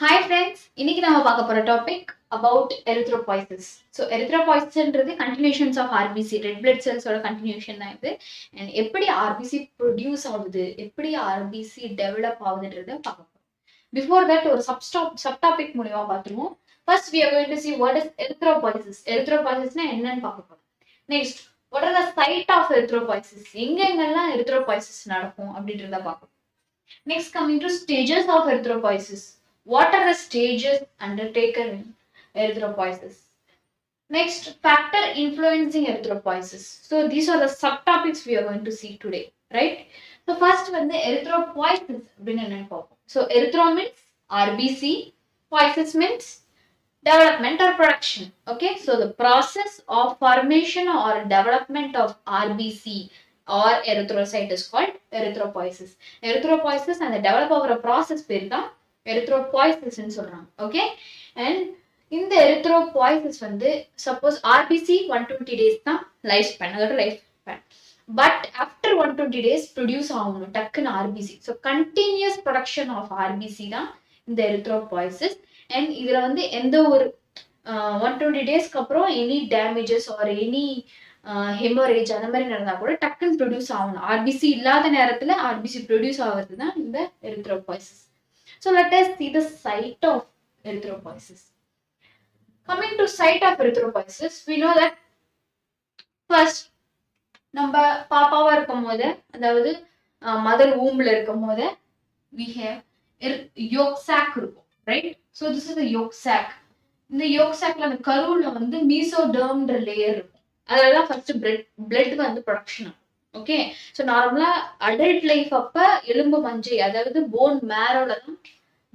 Hi friends, இன்னைக்கு நம்ம பார்க்க போற topic about erythropoiesis. So erythropoiesis continuations of RBC, red blood cells ஓட continuation தான் இது. And எப்படி RBC produce ஆகுது, எப்படி RBC develop ஆகுதுன்றத பார்க்க போறோம். Before that ஒரு subtopic மூலமா பார்த்துருவோம். First we are going to see what is erythropoiesis. Erythropoiesisனா என்னன்னு பார்க்க போறோம். Next, what are the site of erythropoiesis? எங்கெங்கெல்லாம் erythropoiesis நடக்கும் அப்படின்றத பார்க்க. Next, coming to stages of erythropoiesis. What are the stages undertaken in erythropoiesis? Next, factor influencing erythropoiesis. So these are the subtopics we are going to see today, right? So first வந்து erythropoiesis அப்படின்னு என்னன்னு பார்ப்போம். So erythro means RBC, poiesis means development or production. Okay, so the process of formation or development of RBC or erythrocyte is called erythropoiesis. Erythropoiesis and the develop ஆகிற process பேர் தான் erythropoiesis ன்னு சொல்றாங்க. Okay, and இந்த erythropoiesis வந்து suppose RBC 120 days தான் life span, அதோட life span. But after 120 days produce ஆகணும் டக்குன்னு RBC. So continuous production of RBC தான் இந்த erythropoiesis. அண்ட் இதுல வந்து எந்த ஒரு 120 டேஸ்க்கு அப்புறம் எனி டேமேஜஸ் ஆர் எனி ஹெமோரேஜ் அந்த மாதிரி நடந்தா கூட டக்குன்னு ப்ரொடியூஸ் ஆகணும். ஆர்பிசி இல்லாத நேரத்துல ஆர்பிசி ப்ரொடியூஸ் ஆகிறது தான் இந்த erythropoiesis. So let us see the site of erythropoiesis. Coming to site of erythropoiesis, we know that first நம்ம பாப்பாவா இருக்கும் போது, அதாவது மதர் ஊம்ல இருக்கும் போது we have yolk sac இருக்கும், right? So this is the yolk sac. இந்த yolk sacல அந்த கருவுல வந்து மீசோடெர்ம்ன்ற லேயர் இருக்கும். அதெல்லாம் ஃபர்ஸ்ட் பிளட் வந்து ப்ரொடக்ஷன் ஆகும். ஓகே, ஸோ நார்மலா அடல்ட் லைஃப் அப்ப எலும்பு மஞ்சை, அதாவது போன் மேரோல தான்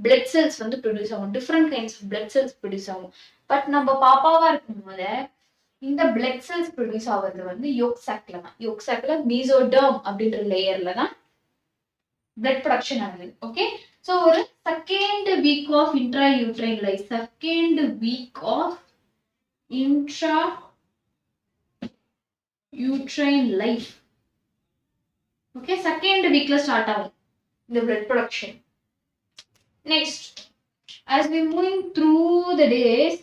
பிளட் செல்ஸ் வந்து ப்ரொடியூஸ் ஆகும். Different kinds of blood cells produce ஆகும். பட் நம்ம பாப்பாவா இருக்கும் போது இந்த பிளட் செல்ஸ் ப்ரொடியூஸ் ஆகுறது வந்து யோக் சாக்ல தான். யோக் சாக்ல மீசோடெர்ம் அப்படின்ற லேயர்ல தான் பிளட் ப்ரொடக்ஷன் ஆகுது. ஓகே, ஸோ ஒரு second week of intrauterine life, second week of intrauterine life, okay, second வீக்ல ஸ்டார்ட் ஆகும் இந்த blood production. Next, as we moving through the days,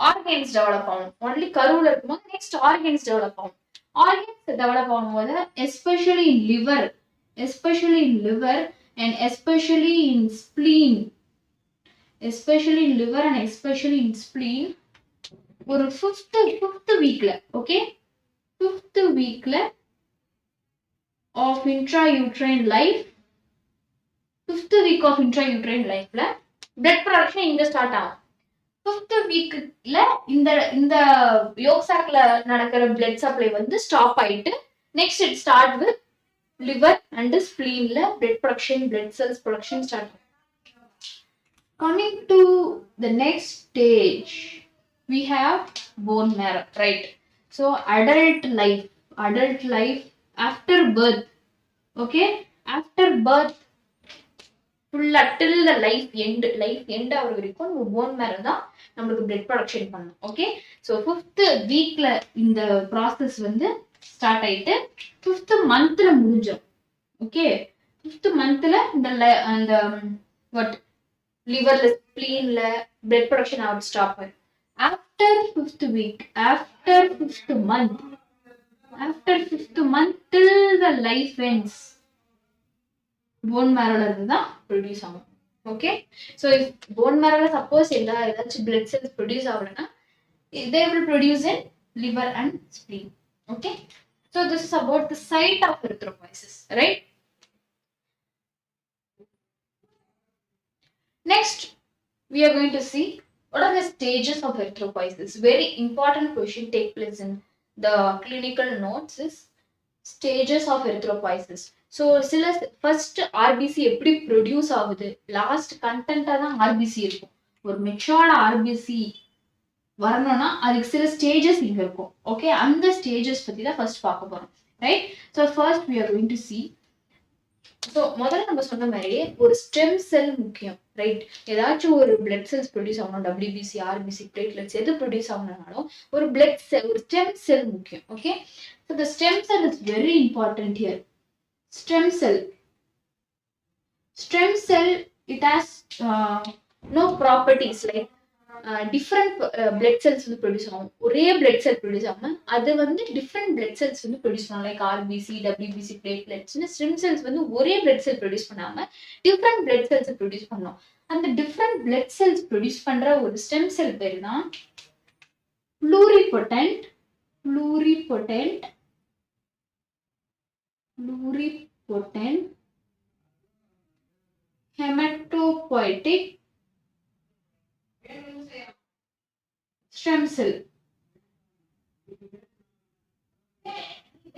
organs develop ஆகும். Only கருவுல இருக்கும்போது next organs develop ஆகும். Organs develop ஆகும்போது especially in liver, especially in liver and especially in spleen, especially in liver and especially in spleen ஒரு fifth வீக்ல, okay, fifth வீக்ல of intrauterine life, fifth week of intrauterine லைஃப்ல blood production இங்க start ஆகும். Fifth வீக்ல இந்த இந்த yolk சாக்ல நடக்கிற பிளட் சப்ளை வந்து ஸ்டாப் ஆயிட்டு next it start with liver and ஸ்பிளீன்ல blood production, blood cells production start ஆகும். Coming to the next stage, we have bone marrow, right? So adult life after birth, okay, after birth full till the life end ஆகுற வரைக்கும் நம்ம bone marrow தான் நம்மளுக்கு blood production பண்ணும். Okay, so fifth வீக்ல இந்த process வந்து start ஆயிட்டு ஃபிஃப்த் மந்த்ல முடிஞ்சோம். ஓகே, ஃபிஃப்த் மந்த்ல இந்த வாட் லிவர்ல ஸ்பிளீன்ல பிளட் ப்ரொடக்ஷன் ஆகுது ஸ்டாப் ஆகும். After fifth week, after fifth month till the life ends, bone marrow தான் ப்ரொடியூஸ் ஆகும். ஓகே, ஸோ இஃப் போன் மேரோல சப்போஸ் ஏதாச்சும் பிளட் செல்ஸ் ப்ரொடியூஸ் ஆகலன்னா they will produce in liver and spleen. Okay, so this is about the site of erythropoiesis, right? Next, we are going to see what are the stages of erythropoiesis. Very important question take place in the clinical notes is stages of erythropoiesis. So சில first RBC எப்படி produce ஆகுது, last கண்டென்ட்டா தான் RBC இருக்கும். ஒரு matured RBC வரணும்னா அதுக்கு சில stages இங்க இருக்கும். ஓகே, அந்த ஸ்டேஜஸ் பத்தி தான் ஃபர்ஸ்ட் பார்க்க போறோம், right? So first we are going to see, so முதல்ல நம்ம சொன்ன மாதிரியே ஒரு ஸ்டெம் செல் முக்கியம், ரைட்? ஏதாச்சும் ஒரு பிளட் செல்ஸ் ப்ரொடியூஸ் ஆகணும், டபிள்யூபிசி, ஆர்பிசி, பிளேட்லெட்ஸ் எது ப்ரொடியூஸ் ஆகணும்னாலும் ஒரு பிளட் செல், ஒரு ஸ்டெம் செல் முக்கியம். Okay, so the stem cell is very important here. Stem cell stem cell, it has no properties like different blood cells வந்து produce ஆகும். ஒரே blood cell produce ஆகாம அது வந்து different blood cells வந்து produce பண்ணும். லைக் ஆர்பிசி, டபிள்யூபிசி, பிளேட்லெட்ஸ்னு stem cells வந்து ஒரே blood cell ப்ரொடியூஸ் பண்ணாம different blood cells ப்ரொடியூஸ் பண்ணும். அந்த different blood cells ப்ரொடியூஸ் பண்ற ஒரு ஸ்டெம் செல் பேர் தான் pluripotent hematopoietic stem cell.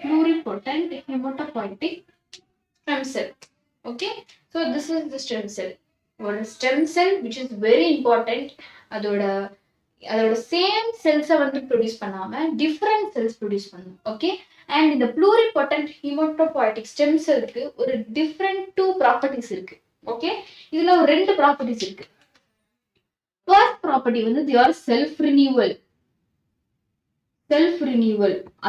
Pluripotent hematopoietic stem cell. Okay, so this is the stem cell. Or stem cell which is very important. அதோட same செல்ஸை வந்து produce பண்ணாம different cells produce பண்ணும். Okay, and இந்த ப்ளூரிபொட்டன்ட் ஹீமோட்டோபாய்டிக் stem செல்லுக்கு ஒரு different 2 properties இருக்கு. Okay, இதுல ஒரு 2 ப்ராப்பர்ட்டிஸ் இருக்கு. ஃபர்ஸ்ட் ப்ராப்பர்ட்டி வந்து they are செல்ஃப் ரினியூவல்.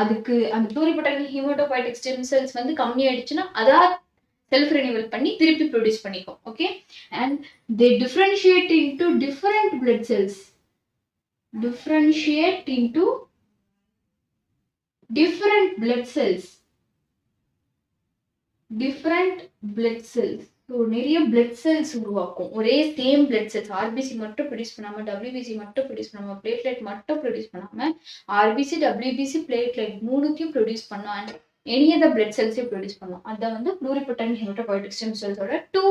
அதுக்கு அந்த ப்ளூரிபொட்டன்ட் ஹீமோட்டோபாய்டிக் ஸ்டெம் செல்ஸ் வந்து கம்மி ஆயிடுச்சுன்னா அதான் செல்ஃப் ரினியூவல் பண்ணி திருப்பி ப்ரொடியூஸ் பண்ணிக்கும். Okay, and they differentiate into different blood cells. So நிறைய பிளட் செல்ஸ் உருவாக்கும். ஒரே சேம் பிளட் செல்ஸ் ஆர்பிசி மட்டும் ப்ரொடியூஸ் பண்ணாம, டபிள்யூபிசி மட்டும் ப்ரொடியூஸ் பண்ணாம, பிளேட்லெட் மட்டும் ப்ரொடியூஸ் பண்ணாம, ஆர்பிசி, டபிள்யூபிசி, பிளேட்லெட் மூணுத்தையும் ப்ரொடியூஸ் பண்ணும். அண்ட் எனி அதர் பிளட் செல்ஸையும் ப்ரொடியூஸ் பண்ணும். அதான் வந்து pluripotent hematopoietic stem cells-ஓட 2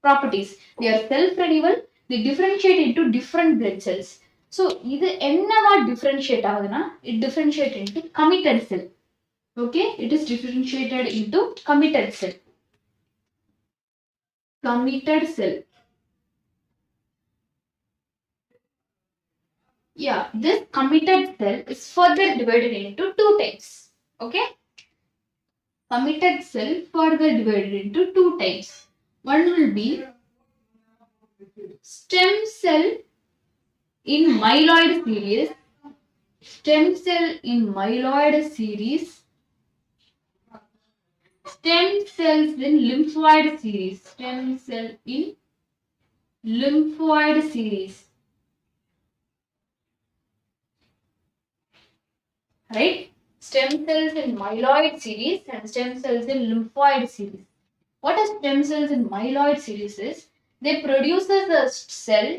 properties. They are self-renewal. They differentiate into different blood cells. So இது என்னவா differentiate ஆகுதுன்னா, it differentiate into committed cell. Okay, it is differentiated into committed cell. Yeah, this committed cell is further divided into 2 types. Okay, committed cell further divided into 2 types. One will be stem cell in myeloid series, stem cell in lymphoid series, right? Stem cells in myeloid series and stem cells in lymphoid series. What is stem cells in myeloid series is, they produces a cell.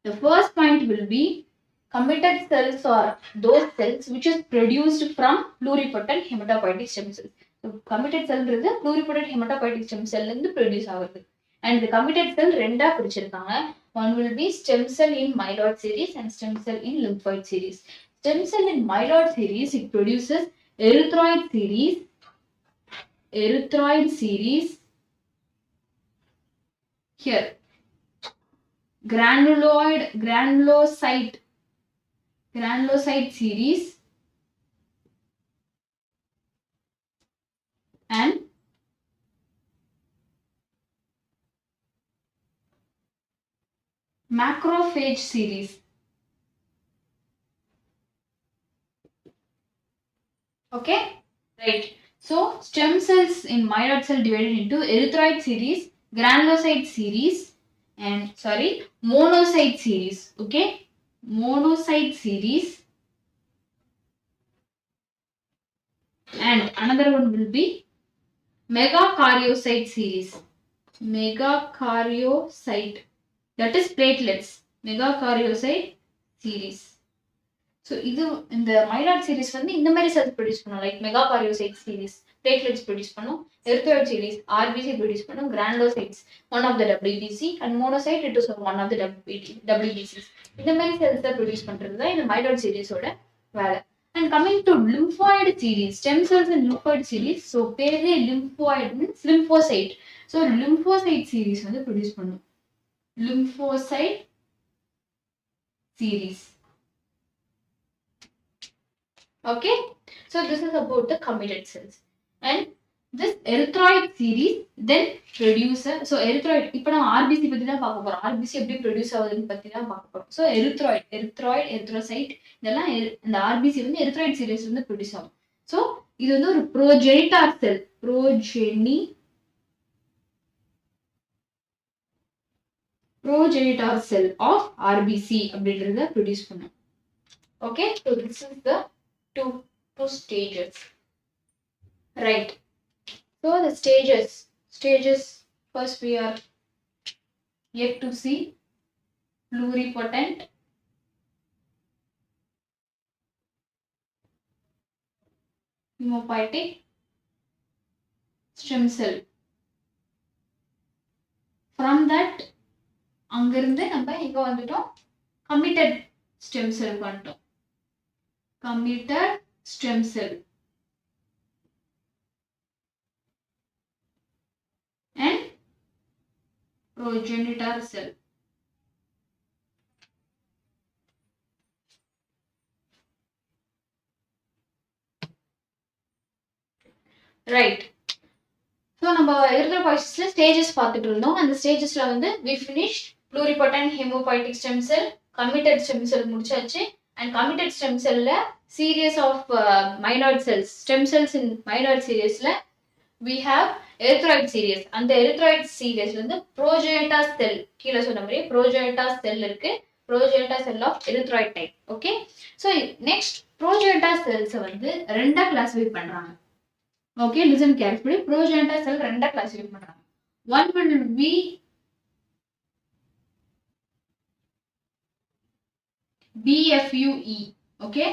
The first point will be committed cells are those cells which is produced from pluripotent hematopoietic stem cells. So committed cell is pluripotent hematopoietic stem cell இருந்து produce ஆகுது. And the committed cell ரெண்டா பிரிச்சிருக்காங்க. One will be stem cell in myeloid series and stem cell in lymphoid series. Stem cell in myeloid series, it produces erythroid series. Here, granulocyte series and macrophage series. Okay, right. So stem cells in myeloid cell divided into erythroid series, granulocyte series, and monocyte series. Okay, monocyte series, and another one will be megakaryocyte series. That is platelets. Megakaryocyte series. So இது இந்த myeloid series வந்து இந்த மாதிரி cells produce பண்ணும். Like megakaryocyte series, platelets produce பண்ணும். erythroid series, RBC produce பண்ணும். granulocytes, one of the WBC, and monocyte, it is one of the WBCs. இந்த மாதிரி cells produce பண்றது தான் இந்த myeloid series ஓட வேலை. And coming to lymphoid series, stem cells in lymphoid series. So பேரே lymphoid means lymphocyte. So lymphocyte series வந்து produce பண்ணும். Lymphocyte series. Okay, so this is about the committed cells. And this erythroid series then produces, so erythroid, இப்போ நம்ம RBC பத்தி தான் பார்க்க போறோம். RBC எப்படி ப்ரொடியூஸ் ஆகுதுன்னு பத்தி தான் பார்க்க போறோம். So erythrocyte இதெல்லாம் இந்த RBC வந்து erythroid series வந்து ப்ரொடியூஸ் ஆகும். So இது வந்து ஒரு progenitor cell, progenitor cell of RBC அப்படின்றத ப்ரொடியூஸ் பண்ணும். Okay, so this is the two stages. Right. So the stages first we are yet to see pluripotent, hematopoietic stem cell. From that அங்கிருந்து நம்ம இங்க வந்துட்டோம் committed stem cell வந்துட்டோம். Committed stem cell and progenitor cell. Right. So நம்ம erythropoiesis stages பார்த்துட்டு இருந்தோம். அந்த stagesல வந்து we finished pluripotent hematopoietic stem cell, committed stem cell முடிச்சாச்சு. And committed stem cellல series of myeloid cells, stem cells in myeloid seriesல we have erythroid series. அந்த erythroid series வந்து progenitor cell கீழ சொன்ன மாதிரி progenitor cell இருக்கு. progenitor cell of erythroid type. Okay. So next progenitor cells வந்து ரெண்டா classify பண்றாங்க. Okay, listen carefully. Progenitor cell ரெண்டா classify பண்றாங்க. One will be BFUE, okay,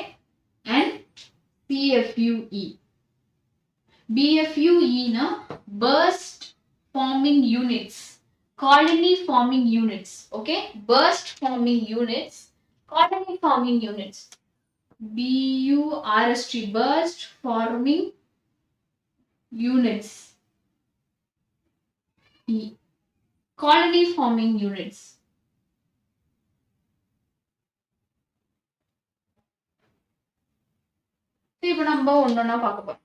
and CFUE. BFUE na burst forming units, colony forming units, okay, burst forming units, colony forming units. BURST, burst forming units. E, colony forming units. இப்போ நம்ம ஒன்னொன்னா பார்க்க போறோம்.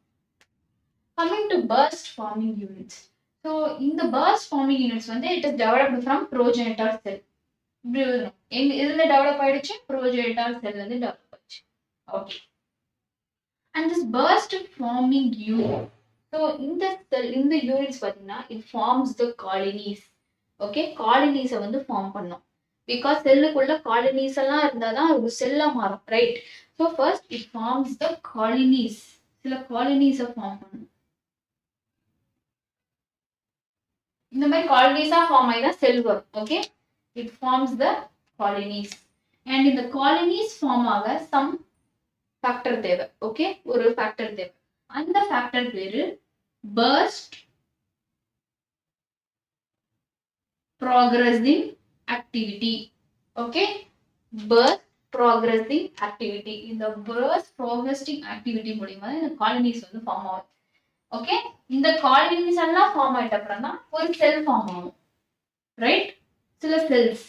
Coming to burst forming units. So இந்த burst forming units வந்து it is developed from progenitor cell. இதுல develop ஆயிடுச்சு progenitor cell வந்து டெவலப் ஆயிடுச்சு. Okay. And this burst forming unit. So இந்த cell இந்த units பாத்தீங்கன்னா it forms the colonies. Okay, colonies வந்து ஃபார்ம் பண்ணும். Because செல்லுக்குள்ள colonies எல்லாம் இருந்தாதான் ஒரு செல்லா மாறும், right? So first it forms the colonies. சில colonies form பண்ணும். இந்த மாதிரி colonies form ஆயிதான் செல் வரும். Okay, it forms the colonies. And in the colonies form ஆக some factor தேவை. Okay, ஒரு factor தேவை. அந்த factor பேரு burst progressing activity. Okay, burst progressing activity. இந்த burst progressing activity மூலமா இந்த colonies வந்து ஃபார்ம் ஆகும். ஓகே, இந்த colonies எல்லாம் ஃபார்ம் ஆயிட்ட அப்புறம் தான் ஒரு செல் ஃபார்ம் ஆகும், ரைட்? சில செல்ஸ்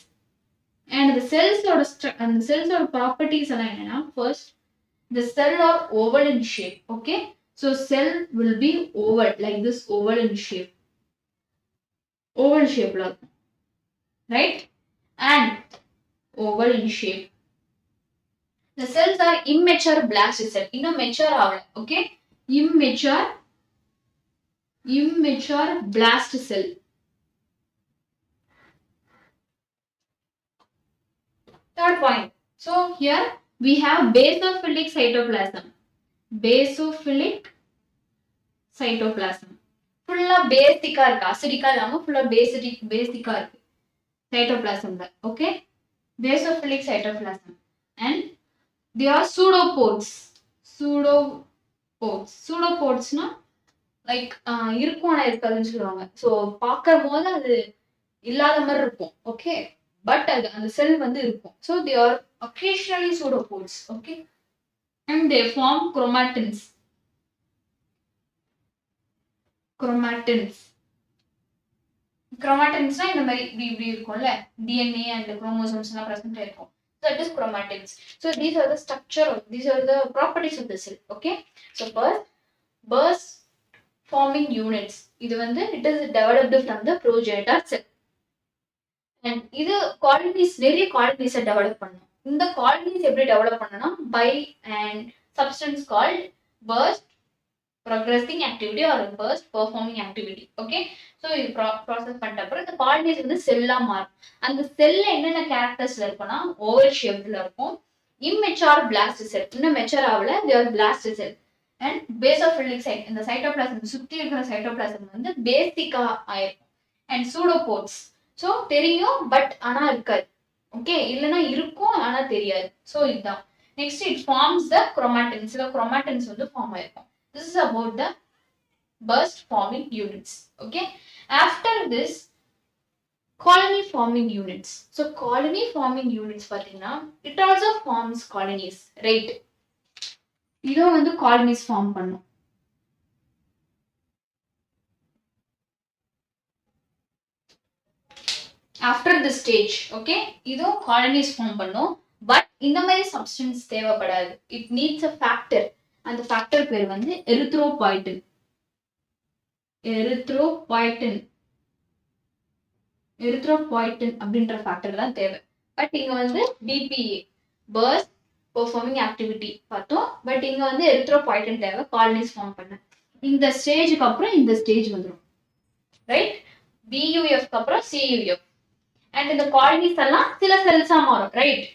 and the cellsோட ப்ராப்பர்ட்டிஸ் எல்லாம் என்னன்னா, first the cell are oval in shape. Okay, so cell will be oval, like this, oval in shape, oval shape ல இருக்கும், right? And oval in shape. The cells are immature blast cell. இன்னும் mature ஆகல. Okay, immature blast cell. Third point. So here we have basophilic cytoplasm. Basophilic cytoplasm. Full பேசிக்கா இருக்கு, அசிடிக்கா இல்லாம ஃபுல்லா பேசிக்கா இருக்கு cytoplasmல. Okay, basophilic cytoplasm. And they are pseudopods. Pseudopodsனா லைக் இருக்கும் ஆனா இருக்காதுன்னு சொல்லுவாங்க. ஸோ பார்க்கற போது அது இல்லாத மாதிரி இருக்கும். ஓகே, பட் அது அந்த செல் வந்து இருக்கும். So they are occasionally pseudopods. Okay, and they form chromatins. Chromatins இந்த மாதிரி இப்படி இருக்கும்ல, DNA and chromosomes எல்லாம் present ஆயிருக்கும். So it is chromatins. So these are the these are the properties of the cell. Okay, so first burst forming units. இது வந்து it is developed from the progenitor cell. And இது colonies, நிறைய colonies develop பண்ணும். இந்த colonies எப்படி develop பண்ணனா by an substance called burst progressing activity or burst performing activity. Okay, so இது process பண்ணிட்ட அப்புறம் இந்த காலனிஸ் வந்து செல்லா மாறும். அந்த செல்ல என்னென்ன கேரக்டர்ஸ்ல இருக்கும்னா ஓவல் ஷேப்ல இருக்கும். இம்மெச்சூர் பிளாஸ்ட் செல், இன்னும் மெச்சூர் ஆகல, they are blast cell. And basophilic side, இந்த சைட்டோபிளாசம் சுத்தி இருக்கிற சைட்டோபிளாசம் வந்து பேசிக்கா ஆயிருக்கும். அண்ட் சூடோபோட்ஸ், ஸோ தெரியும் பட் ஆனா இருக்காது. ஓகே, இல்லைன்னா இருக்கும் ஆனா தெரியாது. ஸோ இதுதான். Next it forms the chromatins, சில குரோமாட்டின்ஸ் வந்து ஃபார்ம் ஆயிருக்கும். This is about the burst forming units. Okay, after this colony forming units. So colony forming units பாத்தீங்கன்னா it also forms colonies, right? இதோ வந்து colonies form பண்ணும். After this stage, okay, இதோ colonies form பண்ணும். But இந்த மாதிரி substance தேவைப்படாது. It needs a factor. அந்த ஃபேக்டர் பேர் வந்து எரித்ரோபாய்டின். எரித்ரோபாய்டின் அப்படின்ற ஃபேக்டர் தான் தேவை. பட் இங்க வந்து பிபிஏ பர்ஸ்ட் பெர்ஃபார்மிங் ஆக்டிவிட்டி பார்த்தோம். பட் இங்க வந்து எரித்ரோபாய்டின் தேவை காலனிஸ் ஃபார்ம் பண்ண. இந்த ஸ்டேஜுக்கு அப்புறம் இந்த ஸ்டேஜ் வந்துடும், ரைட்? பியூஎஃப்க்கு அப்புறம் சியூஎஃப். அண்ட் இந்த காலனிஸ் எல்லாம் சில செல்ஸா மாறும், ரைட்?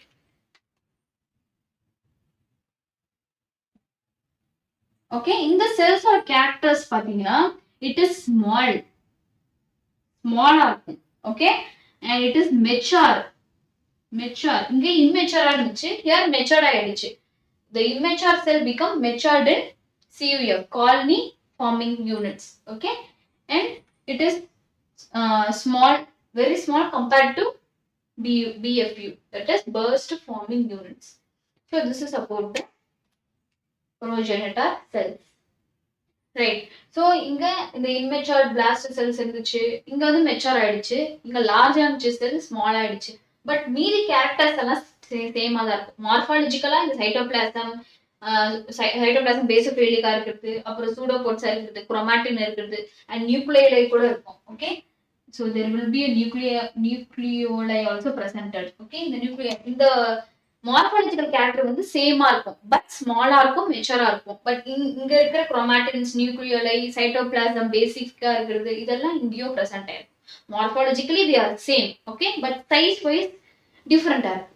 ஓகே, இந்த செல்ஸோட கேரக்டர்ஸ் பாத்தீங்கன்னா இட் இஸ் ஸ்மாலா இருக்கும். Okay, and it is mature. இங்க இம்மெச்சூரா இருந்துச்சு, ஹியர் மெச்சூர்ட் ஆயிடுச்சு. the immature cell become matured in CUF, colony forming units. Okay, and it is small, very small compared to BFU, that is burst forming units. So this is about the progenitor cells, right? So இங்க இந்த immature blast cells இருந்துச்சு, இங்க வந்து mature ஆயிடுச்சு, இங்க large ஆனிச்சு செல் small ஆயிடுச்சு. But மீதி கேரக்டர்ஸ் எல்லாம் சேமா தான் இருக்கும். மார்பாலஜிக்கலா இந்த சைட்டோபிளாசம் பேசோஃபிலிக்கா இருக்கிறது, அப்புறம் சூடோபோட்ஸா இருக்கிறது, குரோமாட்டின் இருக்கிறது, அண்ட் நியூக்ளியோலை கூட இருக்கும். Okay, so there will be a nucleoli also presented. Okay, இந்த மார்பாலஜிக்கல் கேரக்டர் வந்து சேமா இருக்கும், பட் ஸ்மாலா இருக்கும், மெச்சூரா இருக்கும். பட் இங்க இருக்கிற குரோமாட்டின்ஸ், நியூக்ளியோலை, சைட்டோபிளாசம் பேசிக்கா இருக்கிறது, இதெல்லாம் இங்கேயும் பிரசன்ட் ஆயிருக்கும். மார்பாலஜிக்கலி they are same, okay, but size wise different ஆகும்.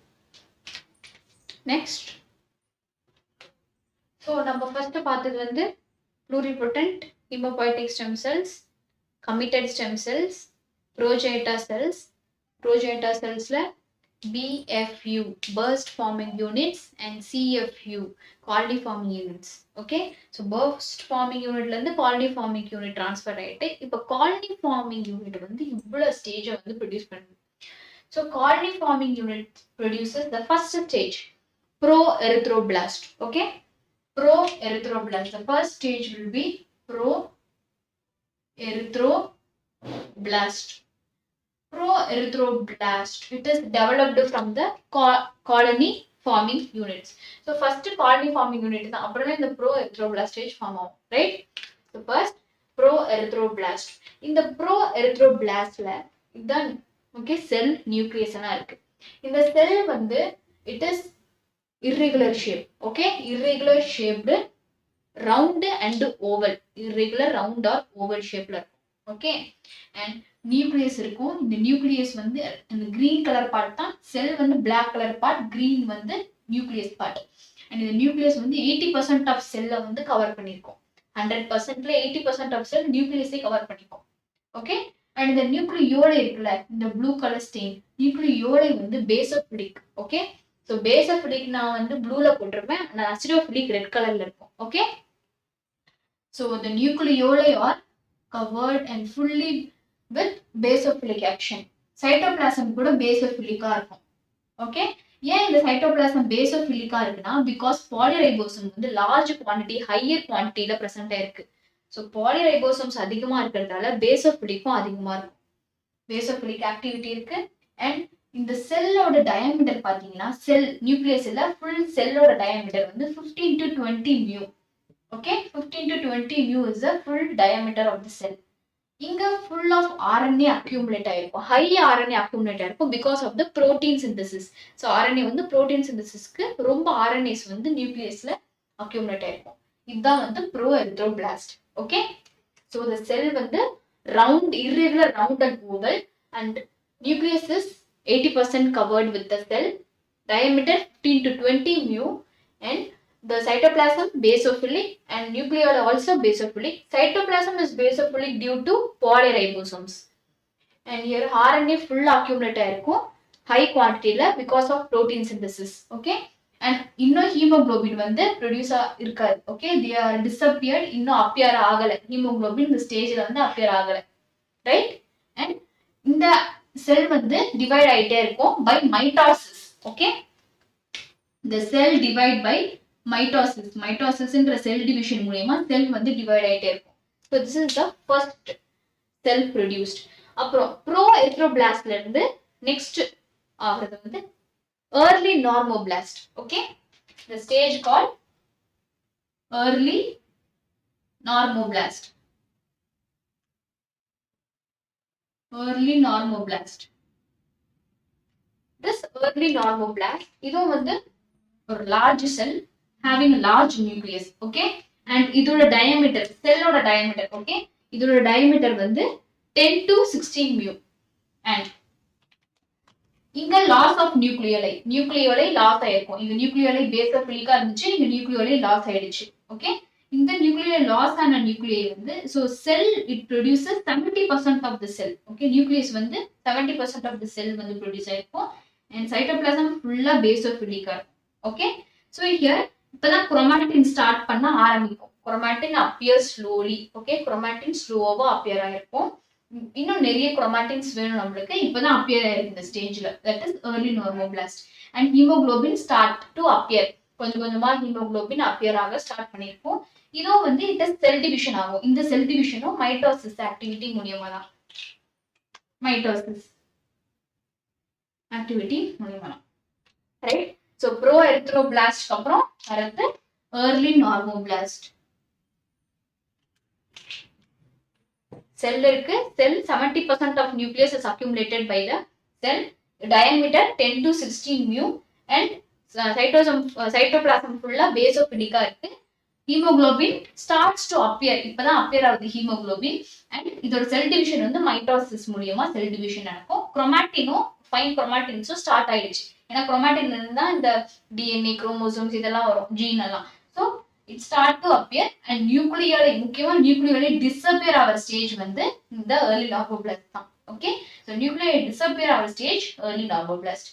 நெக்ஸ்ட், ஸோ நம்ம ஃபர்ஸ்ட் பார்த்தது வந்து pluripotent hematopoietic stem cells, committed stem cells, progenitor cellsல BFU burst forming units and CFU colony forming units. Okay, so burst forming unitல இருந்து colony forming unit transfer ஆயிட்டு இப்போ colony forming unit வந்து இவ்வளவு stage வந்து produce பண்ணுது. So colony forming unit produces the first stage, pro-erythroblast. Okay, pro-erythroblast. The first stage will be pro-erythroblast. Pro-erythroblast, it is developed from the colony forming units. So first colony forming unit is appuram the pro-erythroblast stage form ஆகும், right? So first pro-erythroblast. In the pro-erythroblast la idan okay cell nucleus ana irukku. In the cell வந்து it is irregular shape. Okay, irregular shaped, round and oval, irregular round or oval shape la. Okay, and nucleus இருக்கும். இந்த nucleus வந்து இந்த green colour part தான் செல், வந்து black colour part, green வந்து nucleus part. And இந்த nucleus வந்து 80% of செல்லை வந்து கவர் பண்ணியிருக்கோம். 100%ல 80% ஆஃப் செல் நியூக்ளியஸை கவர் பண்ணியிருக்கோம். ஓகே, அண்ட் இந்த நியூக்ளியோலை இருக்குல்ல, இந்த ப்ளூ கலர் ஸ்டெயின், நியூக்ளியோலை வந்து பேசோஃபிலிக். ஓகே, ஸோ பேசோஃபிலிக் நான் வந்து ப்ளூல போட்டிருப்பேன், நான் அசிடோஃபிலிக் ரெட் கலர்ல இருக்கும். Okay, so the nucleoli are covered and fully with basophilic action. Cytoplasm கூட basophilic இருக்கும். ஓகே, ஏன் இந்த சைட்டோபிளாசம் பேசோஃபிலிக்கா இருக்குன்னா பிகாஸ் பாலிரைபோசம் வந்து லார்ஜ் குவான்டிட்டி, ஹையர் குவான்டிட்டியில பிரசன்ட் ஆயிருக்கு. ஸோ பாலிரைபோசம்ஸ் அதிகமா இருக்கிறதால பேசோஃபிலிக்கும் அதிகமா இருக்கும், பேசோஃபிலிக் ஆக்டிவிட்டி இருக்கு. அண்ட் இந்த செல்லோட டயாமீட்டர் பாத்தீங்கன்னா செல் நியூக்ளியஸ்ல ஃபுல் செல்லோட டயாமீட்டர் வந்து 15 to 20 mu. Okay, 15 to 20 mu is the full diameter of the cell. இங்க ஃபுல் ஆஃப் RNA அக்யூமுலேட் ஆயிருக்கும், ஹை RNA அக்யூமுலேட் ஆயிருக்கும் because of the protein synthesis. So RNA வந்து protein சிந்தசிஸ்க்கு ரொம்ப RNAs வந்து நியூக்ளியஸ்ல அக்யூமுலேட் ஆயிருக்கும். இதுதான் வந்து proerythroblast. Okay, so the cell வந்து round, irregular round and oval, and nucleus is 80% covered with the cell, diameter 15 to 20 mu, and the cytoplasm basophilic and nucleoli also basophilic. Cytoplasm is basophilic due to polyribosomes. And here RNA full accumulate ஆயிருக்கும் high quantity ல because of protein synthesis. Okay, and இன்னும் haemoglobin வந்து produce இருக்காது. Okay, they are disappeared, இன்னும் appear ஆகல. Haemoglobin இந்த ஸ்டேஜ்ல வந்து அப்பியர் ஆகல, ரைட்? அண்ட் இந்த செல் வந்து டிவைட் ஆயிட்டே இருக்கும் by mitosis. Okay, the cell divide by mitosis. மைட்டோசிஸ்ன்ற செல் டிவிஷன் மூலமா செல் வந்து டிவைட் ஆயிட்டே இருக்கும். so this is the first cell produced. அப்புறம் ப்ரோஎரித்ரோபிளாஸ்ட்ல இருந்து நெக்ஸ்ட் ஆகிறது வந்து early normoblast. Okay, the stage called early normoblast. early normoblast. This early normoblast இதுவும் வந்து ஒரு large cell having a large nucleus. Okay, and இதோட diameter, செல்லோட diameter, okay, இதோட diameter வந்து 10 to 16 mu. and இங்க லாஸ் ஆஃப் நியூக்ளியோலை லாஸ் ஆயிருக்கும். இங்க நியூக்ளியோலை பேசோஃபிலிக்கா இருந்துச்சு, இங்க நியூக்ளியோலை லாஸ் ஆயிடுச்சு. ஓகே, இந்த நியூக்ளியோலை லாஸ் ஆன நியூக்ளியை வந்து so cell it produces 70% of the cell. Okay, nucleus வந்து 70% ஆஃப் தி செல் வந்து ப்ரொடியூஸ் ஆயிருக்கும். அண்ட் சைட்டோபிளாசம் ஃபுல்லா பேசோஃபிலிக்கா இருக்கும். ஓகே, சோ ஹியர் இப்பதான் குரோமாட்டின் ஸ்டார்ட் பண்ண ஆரம்பிக்கும். Chromatin appear slowly. Okay, chromatin ஸ்லோவா அப்பியர் ஆயிருக்கும். இன்னும் நிறைய குரோமாட்டின்ஸ் வேணும் நம்மளுக்கு. இப்பதான் அப்பியர் ஆயிருக்கு இந்த ஸ்டேஜ்ல. That is early normoblast. and hemoglobin start to appear. கொஞ்சம் கொஞ்சமா ஹீமோகுளோபின் அப்பியர் ஆக ஸ்டார்ட் பண்ணிருக்கும். இதோ வந்து இது செல் டிவிஷன் ஆகும். இந்த செல் டிவிஷனும் மைட்டோசிஸ் ஆக்டிவிட்டி மூலமா தான். மைட்டோசிஸ் ஆக்டிவிட்டி மூலமா தான், ரைட்? சோ ப்ரோஎரித்ரோபிளாஸ்ட்க்கு அப்புறம் வரது early normoblast. செல் இருக்கு. செல் 70% of nucleus is accumulated by the cell, diameter 10 to 16 mu, and cytoplasm full basophilic-ஆ இருக்கு. hemoglobin starts to appear. இப்பதான் appear ஆகுது hemoglobin. and இதோட செல் டிவிஷன் வந்து மைட்டோசிஸ் மூலமா செல் டிவிஷன் நடக்கும். குரோமாட்டினும் ஃபைன் குரோமாட்டின்ஸும் ஸ்டார்ட் ஆயிடுச்சு. ஏன்னா குரோமாட்டின்ல இருந்து தான் இந்த டிஎன்ஏ, குரோமோசோம்ஸ் இதெல்லாம் வரும், ஜீன் எல்லாம். So it start to appear, and nucleoli, முக்கியமா nucleoli disappear our stage வந்து இந்த early normoblast தான். Okay, so nuclei disappear our stage early normoblast.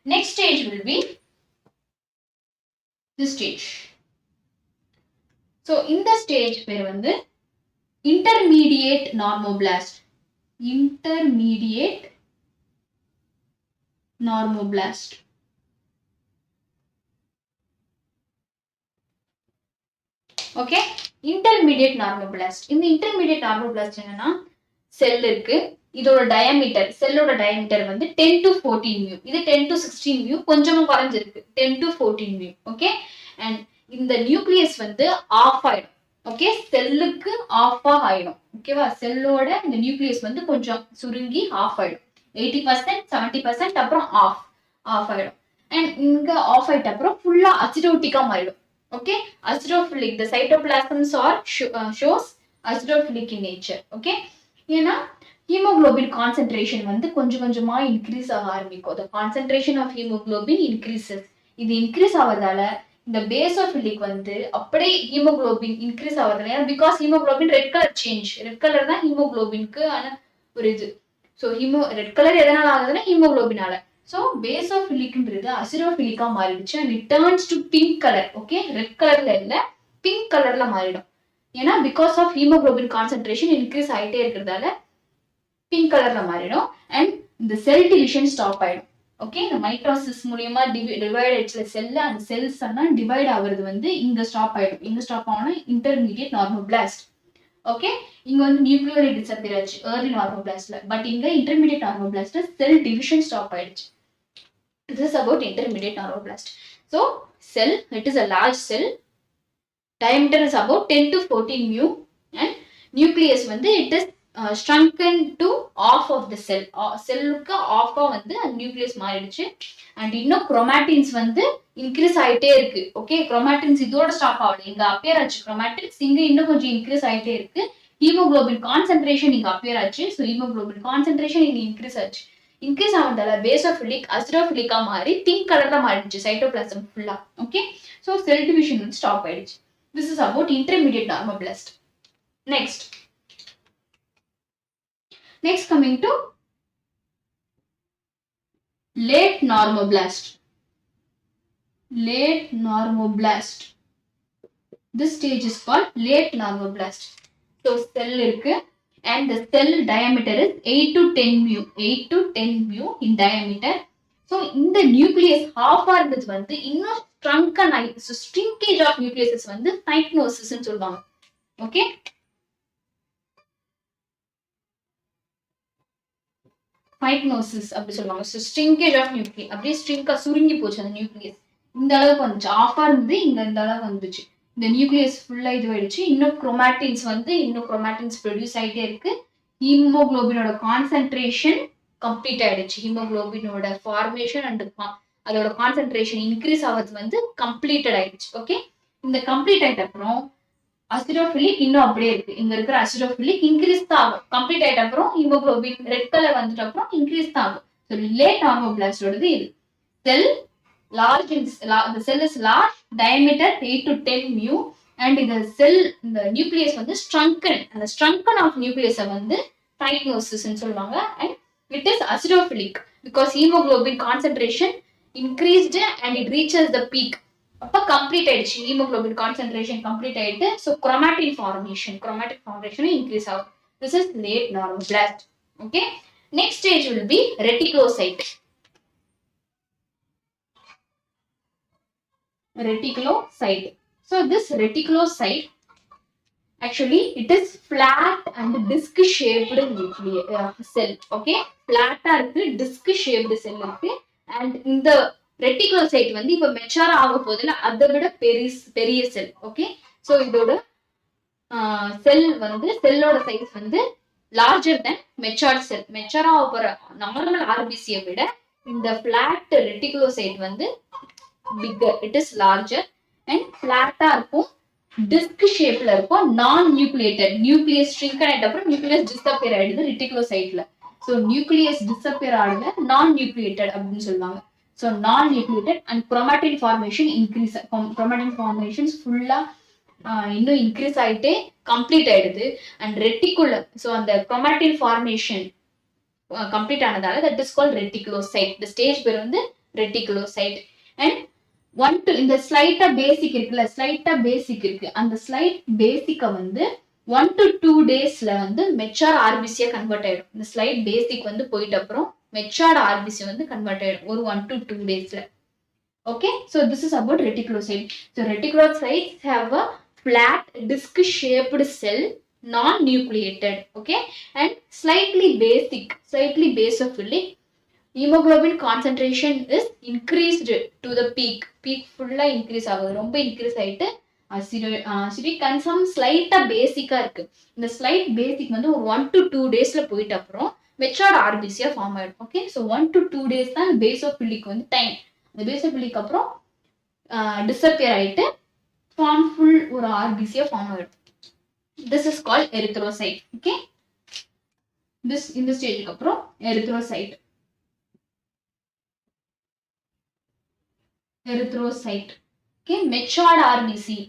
Next stage will be this stage. so இந்த stage பேர் வந்து intermediate normoblast. intermediate normoblast. Okay, intermediate normoblast. இந்த intermediate நார்மோபிளாஸ்ட் என்னன்னா செல் இருக்கு. இதோட டயாமீட்டர், செல்லோட டயாமீட்டர் வந்து 10 to 14 mu. இது 10 to 16 mu, கொஞ்சமும் குறைஞ்சிருக்கு, 10 to 14 mu. ஓகே, அண்ட் இந்த நியூக்ளியஸ் வந்து ஆஃப் ஆயிடும். ஓகே, செல்லுக்கு ஆஃப் ஆயிடும். ஓகேவா, செல்லோட இந்த நியூக்ளியஸ் வந்து கொஞ்சம் சுருங்கி ஆஃப் ஆயிடும். 80%, 70%, அப்புறம் ஆஃப் ஆயிடும். அண்ட் இங்க ஆஃப் ஆயிட்ட அப்புறம் ஃபுல்லா அசிடோட்டிக்கா மாறிடும். Okay, acidophilic. The cytoplasms are shows acidophilic in nature. Okay, ஏன்னா hemoglobin concentration வந்து கொஞ்சம் கொஞ்சமா இன்க்ரீஸ் ஆக ஆரம்பிக்கும். The concentration of hemoglobin increases. இது இன்க்ரீஸ் ஆவதால இந்த பேசோஃபிலிக் வந்து அப்படியே ஹீமோகுளோபின் இன்க்ரீஸ் ஆவதால, because haemoglobin red colour change, red colour தான் ஹீமோகுளோபினுக்கு ஆன ஒரு இது. ஸோ ரெட் கலர் எதனால ஆகுதுன்னா ஹீமோகுளோபினால. So basophilic-ன்றது acidophilic-ஆ மாறிடுச்சு, and it turns to pink color. Okay, red கலர்ல இல்ல, pink கலர்ல மாறிடும். ஏன்னா because of hemoglobin concentration increase ஆயிட்டே இருக்கிறதால pink கலர்ல மாறிடும். and the cell division stop ஆயிடும். ஓகே, இந்த மைட்டோசிஸ் மூலமா டிவைட் ஆயிடுச்சுல செல்ல, அந்த செல்ஸ் எல்லாம் டிவைட் ஆகுறது வந்து இங்க ஸ்டாப் ஆயிடும். இங்க ஸ்டாப் ஆனா இன்டர்மீடியட் நார்மோபிளாஸ்ட். ஓகே, இங்க வந்து நியூக்ளியோலை டிஸப்பியர் ஆச்சு early normoblastல. பட் இங்க இன்டர்மீடியட் நார்மோபிளாஸ்ட்ல செல் டிவிஷன் ஸ்டாப் ஆயிடுச்சு. This is about intermediate normoblast. So cell, it is a large cell. Diameter is about 10 to 14 mu, and nucleus வந்து it is shrunken to half of the cell. செல்லுக்கு ஆஃபா வந்து nucleus மாறிடுச்சு. And இன்னும் குரோமாட்டின்ஸ் வந்து increase ஆயிட்டே இருக்கு. Okay, குரோமாட்டின்ஸ் இதோட stop ஆகல. இங்க அப்பியர் ஆச்சு குரோமாட்டின்ஸ், இங்க இன்னும் கொஞ்சம் இன்க்ரீஸ் ஆயிட்டே இருக்கு. ஹீமோகுளோபின் கான்சென்ட்ரேஷன் இங்க அப்பியர் ஆச்சு. ஸோ ஹீமோகுளோபின் கான்சென்ட்ரேஷன் இங்க இன்க்ரீஸ் ஆச்சு. இன்க்ரீஸ் ஆனதால பேசோஃபிலிக் அசிடோஃபிலிக்கா மாறி பிங்க் கலர்ல மாறிடுச்சு சைட்டோபிளாசம் ஃபுல்லா. ஓகே, ஸோ செல் டிவிஷன் வந்து ஸ்டாப் ஆயிடுச்சு. This is about intermediate normoblast. Next coming to late normoblast. Late normoblast. This stage is called late normoblast. So cell irukku and the cell diameter is 8 to 10 mu. 8 to 10 mu in diameter. So in the nucleus half ஆ இருந்தது வந்து இன்னும் shrunken ஆகி, so shrinkage of nucleus வந்து cyanosis ன்னு சொல்லுவாங்க. Okay, ஃபைக்னோசிஸ் அப்படி சொல்லுவாங்க. So shrinkage of nucleus, அப்படியே ஸ்ட்ரிங்கா சுருங்கி போச்சு அந்த நியூக்ளியஸ். இந்த அளவுக்கு வந்துச்சு, ஆஃபா இருந்து இங்க இந்த அளவுக்கு வந்துச்சு. இந்த நியூக்ளியஸ் ஃபுல்லா இதுவாயிடுச்சு. இன்னும் குரோமாட்டின்ஸ் ப்ரொடியூஸ் ஆகிட்டே இருக்கு. ஹீமோகுளோபினோட கான்சென்ட்ரேஷன் கம்ப்ளீட் ஆயிடுச்சு. ஹீமோகுளோபினோட ஃபார்மேஷன் அண்ட் அதோட கான்சென்ட்ரேஷன் இன்க்ரீஸ் ஆகிறது வந்து கம்ப்ளீட்டட் ஆயிடுச்சு. ஓகே, இந்த கம்ப்ளீட் ஆயிட்ட அப்புறம் அசிடோஃபிலிக் இன்னும் அப்படியே இருக்கு. இங்க இருக்கிற அசிடோஃபிலிக் இன்க்ரீஸ் தான் ஆகும். கம்ப்ளீட் ஆயிட்ட அப்புறம் ஹீமோகுளோபின் ரெட் கலர் வந்துட்ட அப்புறம் இன்க்ரீஸ் தான் ஆகும். ஸோ லேட் நார்மோபிளாஸ்டோடது இது. செல் large, the cell is large, diameter 8 to 10 mu, and இந்த செல் இந்த நியூக்ளியஸ் வந்து shrunken. அந்த shrunken of nucleus வந்து cyanosis ன்னு சொல்லுவாங்க. and it is acidophilic because hemoglobin concentration increased and it reaches the peak. அப்ப கம்ப்ளீட் ஆயிடுச்சு, ஹீமோகுளோபின் கான்சென்ட்ரேஷன் கம்ப்ளீட் ஆயிட்டு. ஸோ குரோமாட்டின் ஃபார்மேஷன் இன்க்ரீஸ் ஆகும். This is late normoblast. Okay, next stage will be reticulocyte. So this reticulocyte actually it is flat and disc shaped cell. Okay, flat ஆ இருக்கு, disc shaped cell இருக்கு. and இந்த ரெட்டிகுலோசைட் வந்து இப்ப mature ஆக போதுல அதை விட பெரிய செல். ஓகே, சோ இதோட செல் வந்து செல்லோட சைஸ் வந்து larger then matured cell. Mature ஆக போற நார்மல் ஆர்பிசியை விட இந்த பிளாட் ரெட்டிகுலோசைட் வந்து bigger, it is larger and பிளாட்டா இருக்கும், டிஸ்க் ஷேப்ல இருக்கும், நான் நியூக்ளியேட்டட். நியூக்ளியஸ் ஷ்ரிங்கன் ஆயிட்ட அப்புறம் நியூக்ளியஸ் டிஸ்அப்பியர் ஆயிடுது ரெட்டிகுலோசைட்ல. சோ நியூக்ளியஸ் டிஸ்அப்பியர் ஆகுது, நான் நியூக்ளியேட்டட் அப்படின்னு சொல்லுவாங்க. So non-nucleated and chromatin formation increase. Chromatin formations fulla இன்னும் இன்க்ரீஸ் ஆயிட்டே கம்ப்ளீட் ஆயிடுது. அண்ட் ரெட்டிகுலர், ஸோ அந்த chromatin formation கம்ப்ளீட் ஆனதால that is called reticulocyte. இந்த ஸ்டேஜ் பேர் வந்து reticulocyte. அண்ட் இந்த ஸ்லைட்டா பேசிக் இருக்குல்ல, அந்த ஸ்லைட் பேசிக்கை வந்து 1 to 2 daysல வந்து மெச்சூர் ஆர்பிசியா கன்வெர்ட் ஆயிடும். இந்த ஸ்லைட் பேசிக் வந்து போயிட்ட அப்புறம் மெச்சூர்ட் ஆர்பிசி வந்து கன்வெர்ட் ஆயிடும் ஒரு 1 to 2 daysல. Okay, so this is about reticulocyte. So reticulocytes have a flat disc shaped cell, non-nucleated. Okay, and slightly basophilic. Hemoglobin concentration is increased to the peak fulla increase ஆகுது, ரொம்ப increase ஆயிட்டு acidic and some slight பேசிக்கா இருக்கு. இந்த slide பேசிக் வந்து ஒரு 1 to 2 daysல போயிட்ட அப்புறம் மெச்சூர்ட் ஆர்பிசியா ஃபார்ம் ஆயிடும். ஓகே, ஸோ 1 to 2 days தான் பேசோஃபிலிக் வந்து டைம். இந்த பேசோஃபிலிக் அப்புறம் டிஸப்பியர் ஆயிட்டு ஃபார்ம் ஃபுல் ஒரு ஆர்பிசியா ஃபார்ம் ஆயிடும். This is called erythrocyte. Okay, இந்த ஸ்டேஜுக்கு அப்புறம் எரித்ரோசைட். ஓகே, மெச்சூர்ட் ஆர்பிசி,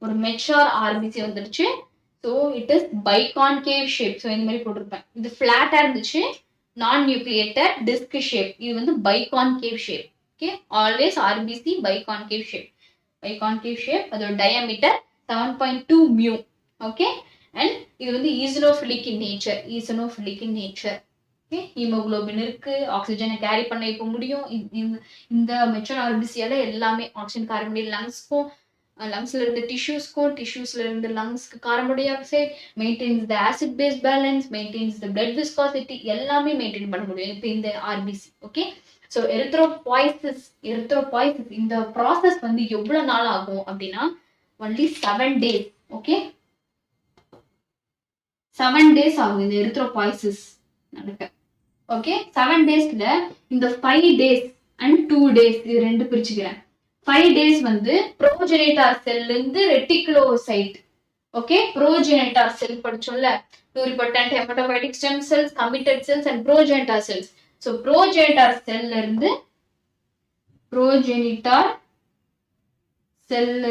ஒரு மெச்சூர் ஆர்பிசி வந்துருச்சு. So it is biconcave shape. So இந்த மாதிரி போட்டிருப்பேன். இது ஃபிளாட்டா இருந்துச்சு, நான் நியூக்ளியேட்டட் டிஸ்க் ஷேப். இது வந்து biconcave shape. Okay, always RBC biconcave shape. அதோட டயாமீட்டர் 7.2 mu. ஓகே, அண்ட் இது வந்து ஈசனோஃபிலிக் இன் நேச்சர். ஓகே, ஹீமோகுளோபின் இருக்கு, ஆக்சிஜனை கேரி பண்ண இப்போ முடியும். இந்த மெச்சூர் ஆர்பிசியால எல்லாமே ஆக்சிஜன் கார்பன் டை லங்ஸ்ல இருந்து டிஷ்யூஸ்ல இருந்து லங்ஸ்க்கு carbon dioxide, maintains the acid base balance, maintains the blood viscosity, எல்லாமே மெயின்டைன் பண்ண முடியும் இப்போ இந்த ஆர்பிசி. ஓகே, ஸோ எரித்ரோபாய்சிஸ் இந்த ப்ராசஸ் வந்து எவ்வளவு நாள் ஆகும் அப்படின்னா only 7 days. ஓகே, 7 days ஆகும் இந்த எரித்ரோபாய்சிஸ் நடக்க. ஓகே, 7 டேஸ்ல இந்த 5 days அண்ட் 2 days இது ரெண்டு பிரிச்சுக்கிறேன். 5 days வந்து ப்ரோஜெனிட்டார் செல்ல இருந்து ரெட்டிகுலோசைட். Okay, ப்ரோஜெனிட்டார் sell படிச்சோம்ல, pluripotent hematopoietic stem cells, committed cells and progenitor cells. So progenitor செல்ல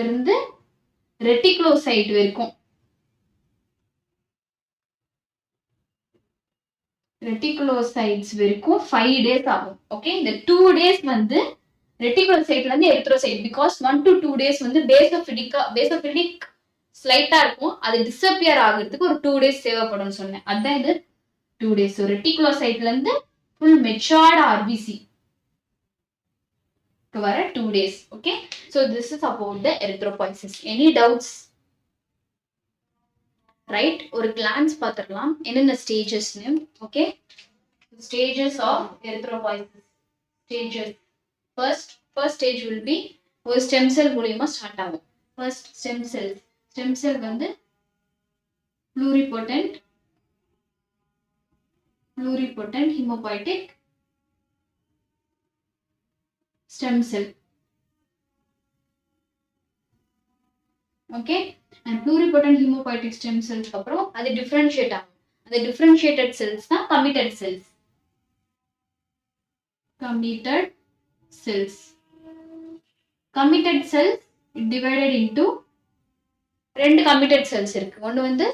இருந்து ரெட்டிகுலோசைட் வரைக்கும், ரெட்டிகுலோசைட்ஸ் வரைக்கும் 5 days ஆகும். ஓகே, இந்த 2 days வந்து ரெட்டிகுலோசைட்ல இருந்து எரித்ரோசைட், பிகாஸ் 1 to 2 days வந்து பேசோஃபிலிக் ஸ்லைட்டா இருக்கும், அது டிஸப்பியர் ஆகிறதுக்கு ஒரு 2 days தேவைப்படும் சொன்னேன். அதான் இது 2 days. ஸோ ரெட்டிகுலோசைட்ல இருந்து ஃபுல் மெச்சூர்ட் ஆர்பிசி வர 2 days. Okay, so this is about the erythropoiesis. Any doubts? Right, ஒரு கிளான்ஸ் பார்த்துடலாம் என்னென்ன ஸ்டேஜஸ்னு. Okay, stages of erythropoiesis. Stages, first stage will be ஒரு ஸ்டெம் செல் மூலியமா ஸ்டார்ட் ஆகும். ஃபர்ஸ்ட் ஸ்டெம் செல் வந்து pluripotent hematopoietic stem cell. Okay, and pluripotent hematopoietic stem cells அப்புறம் அது டிஃபரன்ஷியேட் ஆகும். அந்த டிஃபரன்ஷியேட்டட் செல்ஸ் தான் committed cells. Committed cells divided into ரெண்டு committed cells இருக்கு. ஒன்னு வந்து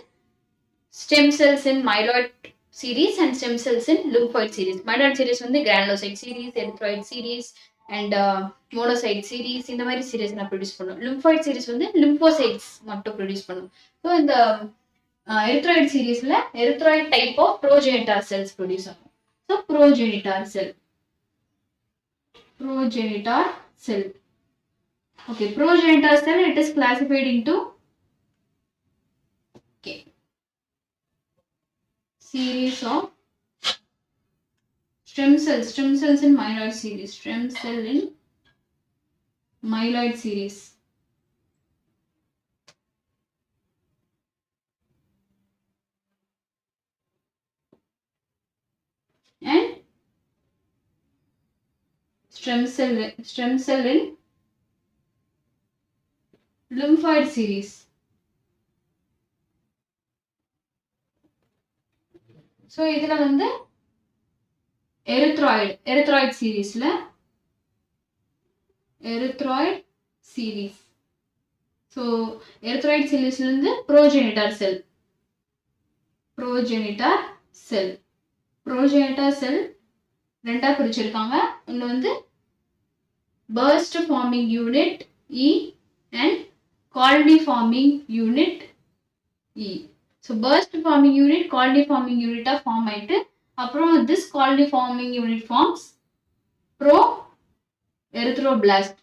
stem cells in myeloid series and stem cells in lymphoid series. Myeloid series வந்து granulocyte series, erythroid series and monocyte series, இந்த மாதிரி சீரிஸ் நான் produce பண்ணும். lymphoid series வந்து lymphocytes மட்டும் ப்ரொடியூஸ் பண்ணும். ஸோ இந்த erythroid சீரீஸ்ல erythroid type of progenitor cells produce ஆகும். So progenitor cell. Okay, progenitor cell, it is classified into series of stem cells in myeloid series, stem cell in myeloid series. And stem cell in lymphoid series. So இதுல வந்து erythroid seriesல erythroid series. So erythroid seriesல இருந்து progenitor cell ரெண்டா பிரிச்சிருக்காங்க. ஒன்னு வந்து burst forming unit E and colony forming unit E. So burst forming unit, colony forming unit form ஆயிட்டு, அப்புறம் this colony forming unit forms pro-erythroblast.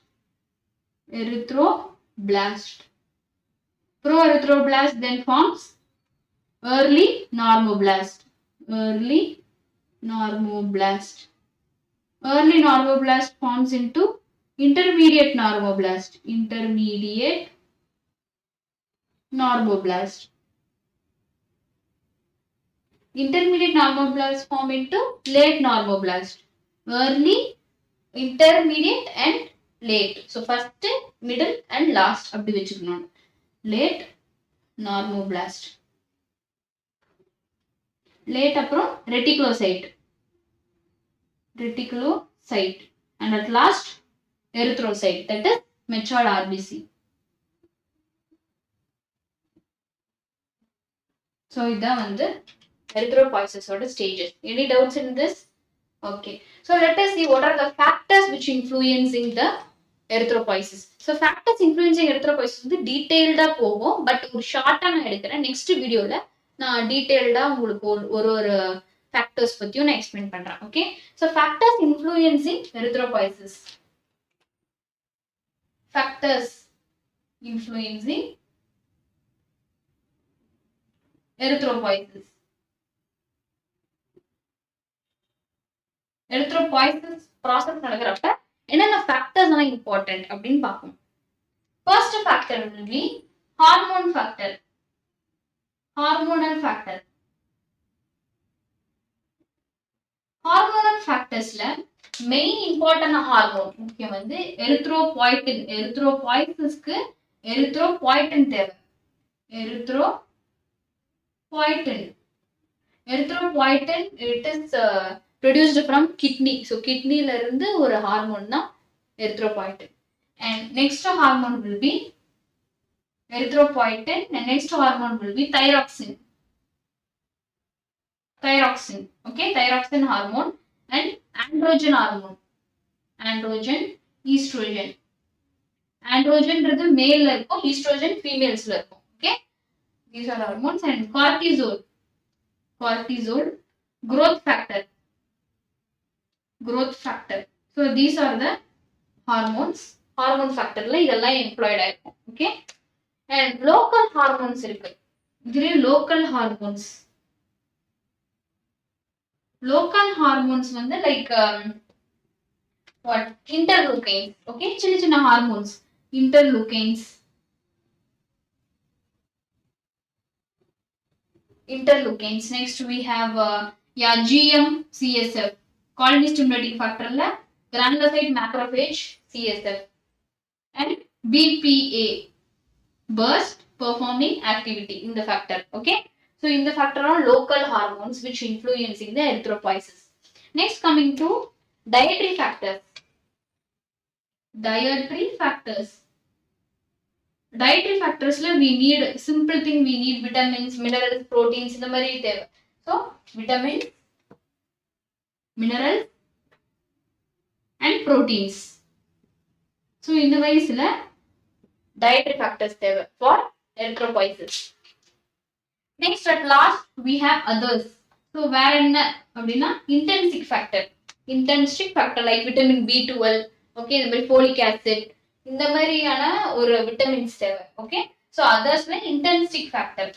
Pro-erythroblast then forms early normoblast. Early normoblast forms into intermediate normoblast. Intermediate normoblast form into late normoblast. Early, intermediate and late. So first, middle and last அப்படி வெச்சுக்கணும். Late normoblast. Late அப்புறம் reticulocyte. And at last erythrocyte, that is matured RBC. So இதான் வந்து erythropoiesis oda stages. Any doubts in this? Okay, so let us see what are the factors which influencing the erythropoiesis. So factors influencing erythropoiesis வந்து டீடைல்டா போகும், but ஒரு ஷார்ட்டா நான் எடுக்கிறேன். Next வீடியோல நான் டீடைல்டா உங்களுக்கு ஒரு ஃபேக்டர்ஸ் பத்தியும் நான் எக்ஸ்பிளைன் பண்றேன். Okay, so factors influencing erythropoiesis. Factors influencing erythropoiesis. Erythropoiesis process நடக்கிறப்ப என்னென்ன ஃபேக்டர்ஸ் எல்லாம் இம்பார்ட்டன்ட் அப்படின்னு பார்ப்போம். First factor will be hormonal factor. ஃபேக்டர்ஸ்ல மெயின் இம்பார்ட்டன்ட் ஹார்மோன் முக்கியம் வந்து எரித்ரோபாய்டின். எரித்ரோபாய்சிஸ்க்கு எரித்ரோபாய்டின் தேவை. Erythropoietin it is produced from kidney. So kidney la irundhu ஒரு ஹார்மோன் தான் erythropoietin. And next hormone will be erythropoietin, and next hormone will be thyroxine. Okay, thyroxine hormone and androgen hormone. Estrogen. Androgen is male la irukum, estrogen females la irukum. Okay, these are hormones. And cortisol, growth factor. So these are the hormones. Hormone factor la idella employed ஆயிருக்கும். Okay, and local hormones இருக்கு. இதுல local hormones வந்து like what interleukins. Okay, சின்ன hormones, interleukins. Next we have GM-CSF, colony stimulating factor la granulocyte macrophage CSF, and BPA, burst performing activity in the factor. Okay, so in the factor are local hormones which influencing the erythropoiesis. Next, coming to dietary factors. Dietary factors la we need simple thing, we need vitamins, minerals, proteins இந்த மாதிரி தேவை. So vitamins, minerals and proteins. So இந்த மாதிரி சில dietary factors தேவை for erythropoiesis. Next, at last we have others. So வேற என்ன அப்படின்னா intrinsic factor like vitamin B12, okay, இந்த மாதிரி folic acid, இந்த மாதிரியான ஒரு விட்டமின்ஸ் தேவை. ஓகே, ஸோ அதர்ஸ்ல இன்டென்சிக் ஃபேக்டர்.